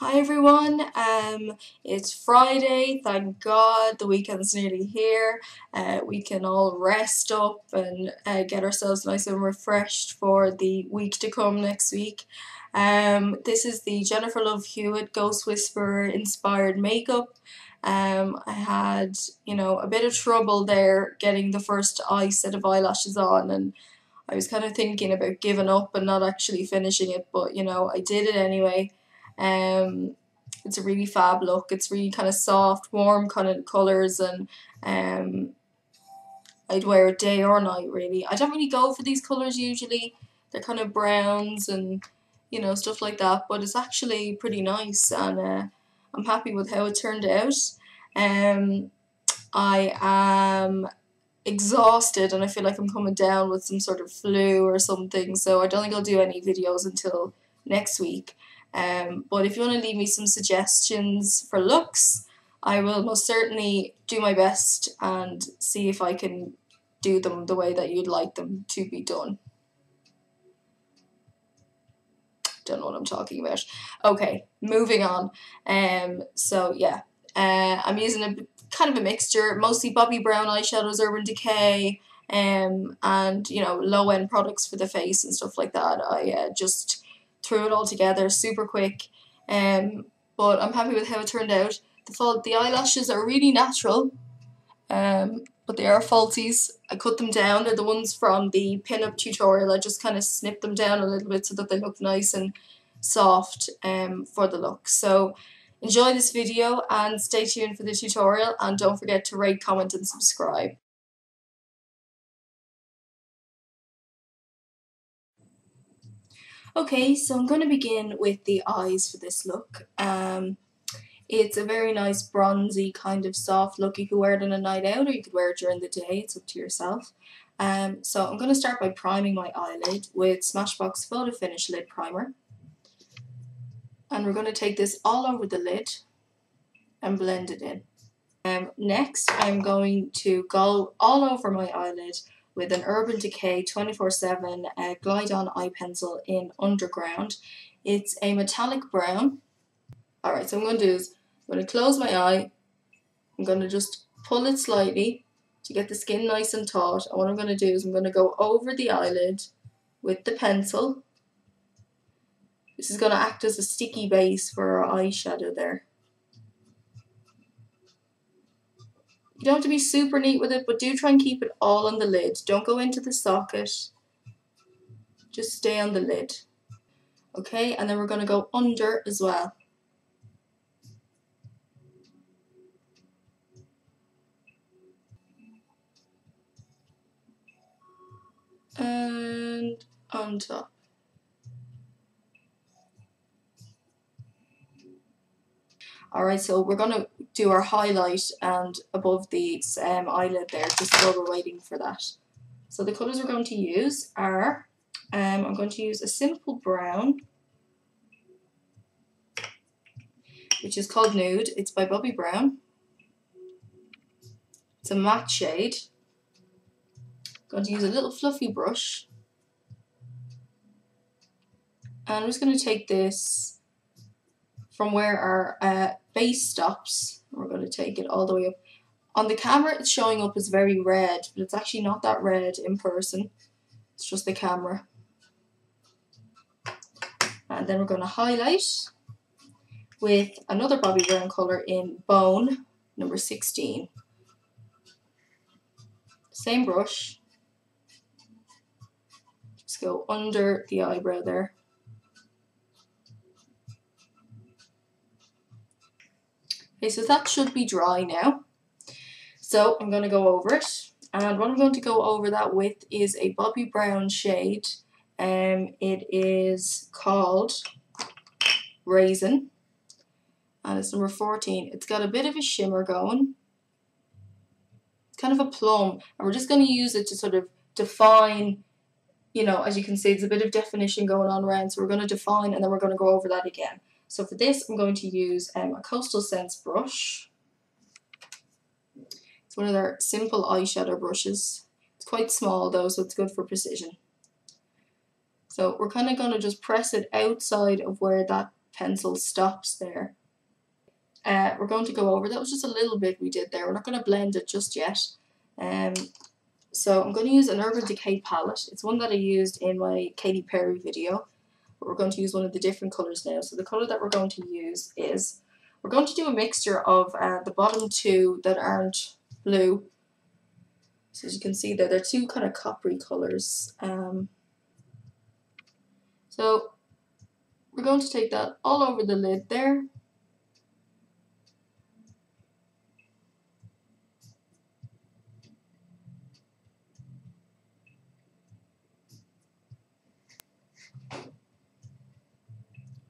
Hi everyone, it's Friday, thank God, the weekend's nearly here. We can all rest up and get ourselves nice and refreshed for the week to come next week. This is the Jennifer Love Hewitt Ghost Whisperer inspired makeup. I had, a bit of trouble there getting the first set of eyelashes on, and I was kind of thinking about giving up and not actually finishing it, but I did it anyway. It's a really fab look. It's really kind of soft, warm kind of colours, and I'd wear it day or night really. I don't really go for these colours usually. They're kind of browns and stuff like that, but it's actually pretty nice, and I'm happy with how it turned out. I am exhausted and I feel like I'm coming down with some sort of flu or something, so I don't think I'll do any videos until next week. But if you want to leave me some suggestions for looks, I will most certainly do my best and see if I can do them the way that you'd like them to be done. Don't know what I'm talking about. Okay, moving on. So yeah, I'm using a kind of a mixture, mostly Bobbi brown eyeshadows, Urban Decay, and low-end products for the face and stuff like that. I just threw it all together super quick, but I'm happy with how it turned out. The eyelashes are really natural, but they are falsies. I cut them down. They're the ones from the pin-up tutorial. I just kind of snipped them down a little bit so that they look nice and soft for the look. So enjoy this video and stay tuned for the tutorial, and don't forget to rate, comment and subscribe. Okay, so I'm going to begin with the eyes for this look. It's a very nice bronzy kind of soft look. You could wear it on a night out or you could wear it during the day. It's up to yourself. So I'm going to start by priming my eyelid with Smashbox Photo Finish Lid Primer. And we're going to take this all over the lid and blend it in. Next, I'm going to go all over my eyelid with an Urban Decay 24/7 Glide On Eye Pencil in Underground. It's a metallic brown. Alright, so what I'm going to do is I'm going to close my eye. I'm going to just pull it slightly to get the skin nice and taut. And what I'm going to do is I'm going to go over the eyelid with the pencil. This is going to act as a sticky base for our eyeshadow there. You don't have to be super neat with it, but do try and keep it all on the lid. Don't go into the socket. Just stay on the lid. Okay, and then we're going to go under as well. And on top. Alright, so we're going to do our highlight and above the eyelid there, just while we're waiting for that. So the colours we're going to use are, I'm going to use a simple brown, which is called Nude. It's by Bobbi Brown. It's a matte shade. I'm going to use a little fluffy brush. And I'm just going to take this from where our base stops. We're going to take it all the way up. On the camera it's showing up as very red, but it's actually not that red in person. It's just the camera. And then we're going to highlight with another Bobbi Brown colour in Bone, number 16. Same brush. Just go under the eyebrow there. Okay, so that should be dry now. So I'm going to go over it. And what I'm going to go over that with is a Bobbi Brown shade. It is called Raisin. And it's number 14. It's got a bit of a shimmer going. It's kind of a plum. And we're just going to use it to sort of define, as you can see, there's a bit of definition going on around. So we're going to define and then we're going to go over that again. So for this, I'm going to use a Coastal Scents brush. It's one of their simple eyeshadow brushes. It's quite small though, so it's good for precision. So we're kind of going to just press it outside of where that pencil stops there. We're going to go over, that was just a little bit we did there. We're not going to blend it just yet. So I'm going to use an Urban Decay palette. It's one that I used in my Katy Perry video, but we're going to use one of the different colours now. So the colour that we're going to use is, we're going to do a mixture of the bottom two that aren't blue. So as you can see there, they're two kind of coppery colours. So we're going to take that all over the lid there.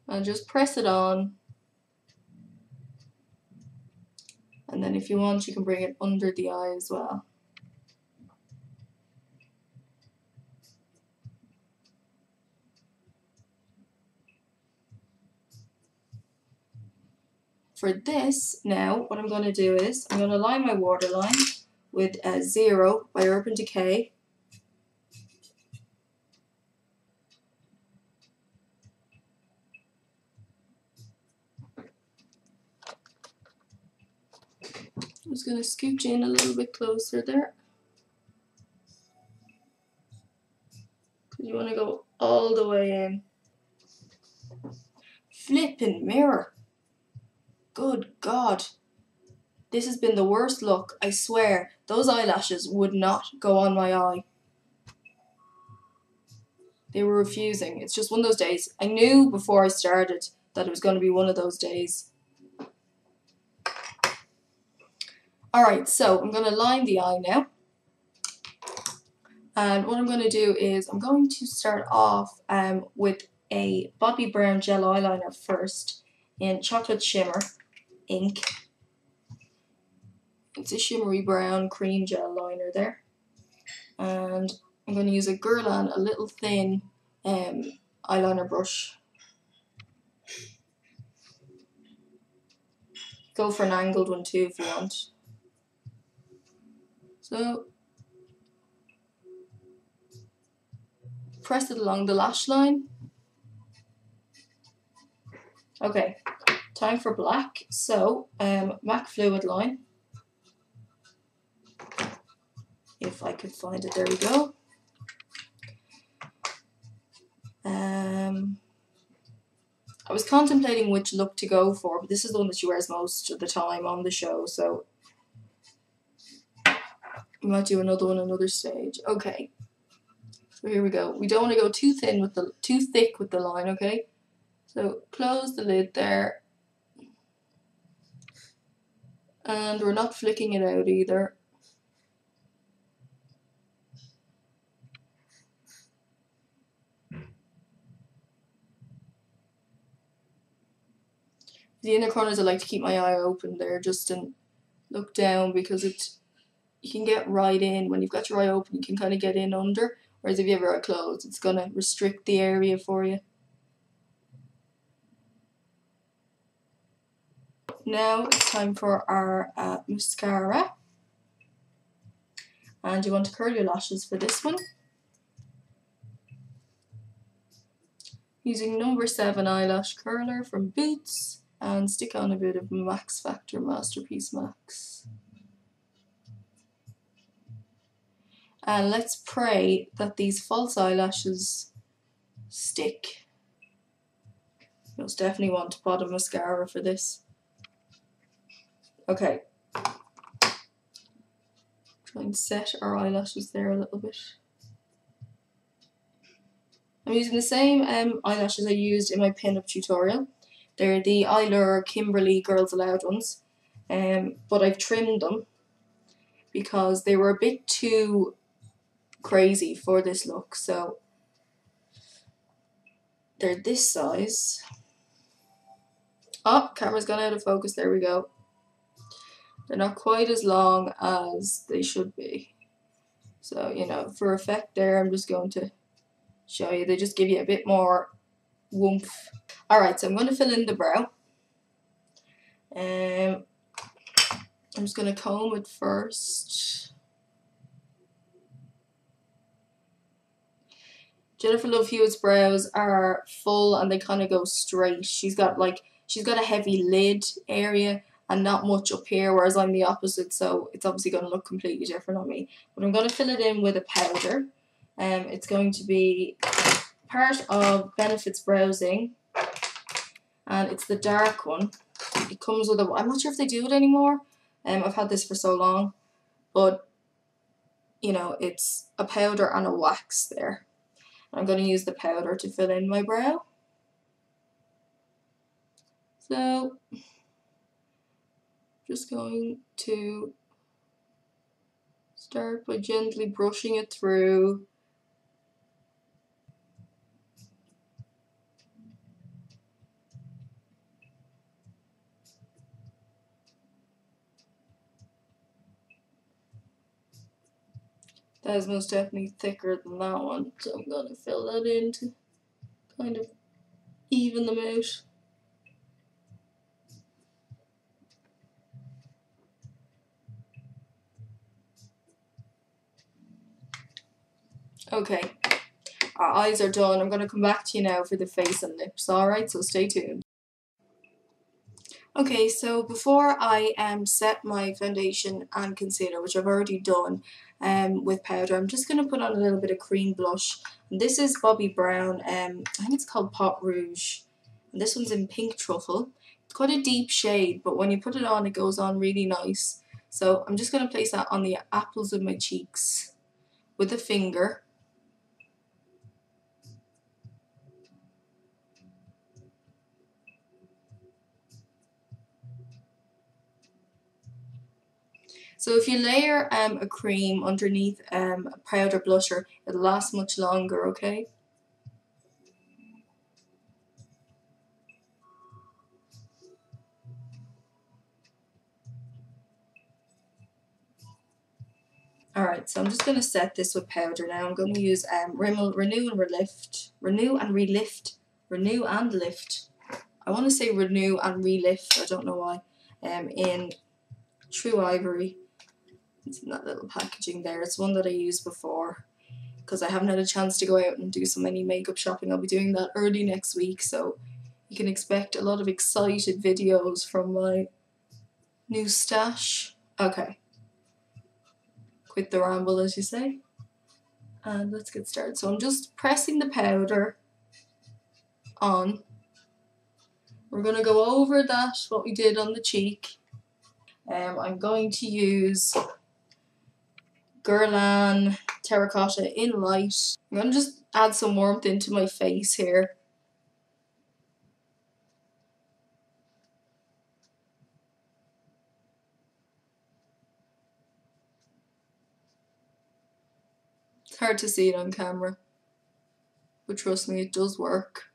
And just press it on. And then if you want, you can bring it under the eye as well. For this, now, what I'm going to do is, I'm going to line my waterline with Zero by Urban Decay. I'm just going to scooch in a little bit closer there. Because you want to go all the way in. Flippin' mirror. Good God. This has been the worst look, I swear. Those eyelashes would not go on my eye. They were refusing. It's just one of those days. I knew before I started that it was going to be one of those days. Alright, so I'm going to line the eye now. And what I'm going to do is I'm going to start off with a Bobbi Brown gel eyeliner first in Chocolate Shimmer ink. It's a shimmery brown cream gel liner there. And I'm going to use a Guerlain, a little thin eyeliner brush. Go for an angled one too if you want. So press it along the lash line. Okay, time for black. So MAC Fluidline. If I could find it, there we go. I was contemplating which look to go for, but this is the one that she wears most of the time on the show, so we might do another one another stage. Okay, so here we go. We don't want to go too thick with the line, okay? So close the lid there, and we're not flicking it out either. The inner corners I like to keep my eye open there just and look down, because you can get right in. When you've got your eye open, you can kind of get in under, whereas if you have your eye closed, it's going to restrict the area for you. Now it's time for our mascara. And you want to curl your lashes for this one. Using number 7 eyelash curler from Boots. And stick on a bit of Max Factor Masterpiece Max. And let's pray that these false eyelashes stick. Most definitely want bottom mascara for this. Okay. Try and set our eyelashes there a little bit. I'm using the same eyelashes I used in my pin-up tutorial. They're the Eyelure Kimberly Girls Aloud ones, but I've trimmed them because they were a bit too crazy for this look. So they're this size. Oh, camera's gone out of focus, there we go. They're not quite as long as they should be. So, you know, for effect there, I'm just going to show you. They just give you a bit more woomph. Alright, so I'm going to fill in the brow. I'm just going to comb it first. Jennifer Love Hewitt's brows are full and they kind of go straight. She's got a heavy lid area and not much up here, whereas I'm the opposite, so it's obviously going to look completely different on me. But I'm going to fill it in with a powder. It's going to be part of Benefit's Browsing, and it's the dark one. It comes with a, I'm not sure if they do it anymore. I've had this for so long, but you know, it's a powder and a wax there. I'm going to use the powder to fill in my brow. So, just going to start by gently brushing it through. That is most definitely thicker than that one, so I'm going to fill that in to kind of even them out. Okay, our eyes are done. I'm going to come back to you now for the face and lips, alright? So stay tuned. Okay, so before I set my foundation and concealer, which I've already done with powder, I'm just going to put on a little bit of cream blush. And this is Bobbi Brown, I think it's called Pot Rouge. And this one's in Pink Truffle. It's quite a deep shade, but when you put it on, it goes on really nice. So I'm just going to place that on the apples of my cheeks with a finger. So if you layer a cream underneath a powder blusher, it'll last much longer, okay? Alright, so I'm just going to set this with powder now. I'm going to use Rimmel Renew and Lift. I want to say Renew and Relift, I don't know why. In True Ivory. It's in that little packaging there. It's one that I used before because I haven't had a chance to go out and do so many makeup shopping. I'll be doing that early next week, so you can expect a lot of excited videos from my new stash. Okay. Quit the ramble, as you say. And let's get started. So I'm just pressing the powder on. We're going to go over that, what we did on the cheek. I'm going to use Guerlain Terracotta in Light. I'm going to just add some warmth into my face here. It's hard to see it on camera, but trust me, it does work.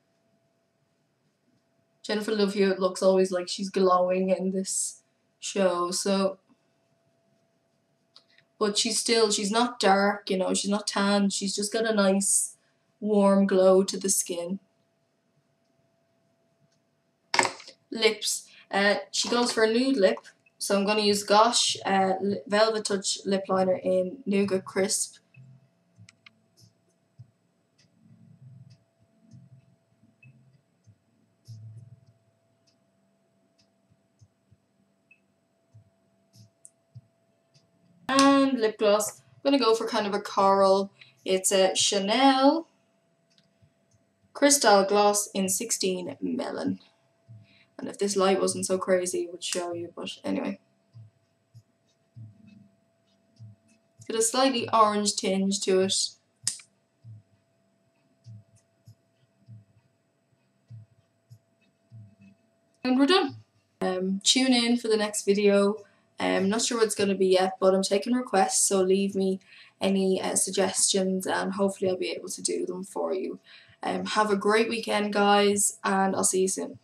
Jennifer Love Hewitt looks always like she's glowing in this show, so... But she's not dark, you know, she's not tan, she's just got a nice warm glow to the skin. Lips. She goes for a nude lip, so I'm going to use Gosh Velvet Touch Lip Liner in Nougat Crisp. And lip gloss. I'm going to go for kind of a coral. It's a Chanel Crystal Gloss in 16 Melon. And if this light wasn't so crazy, it would show you, but anyway. It's got a slightly orange tinge to it. And we're done. Tune in for the next video. I'm not sure what it's going to be yet, but I'm taking requests, so leave me any suggestions and hopefully I'll be able to do them for you. Have a great weekend, guys, and I'll see you soon.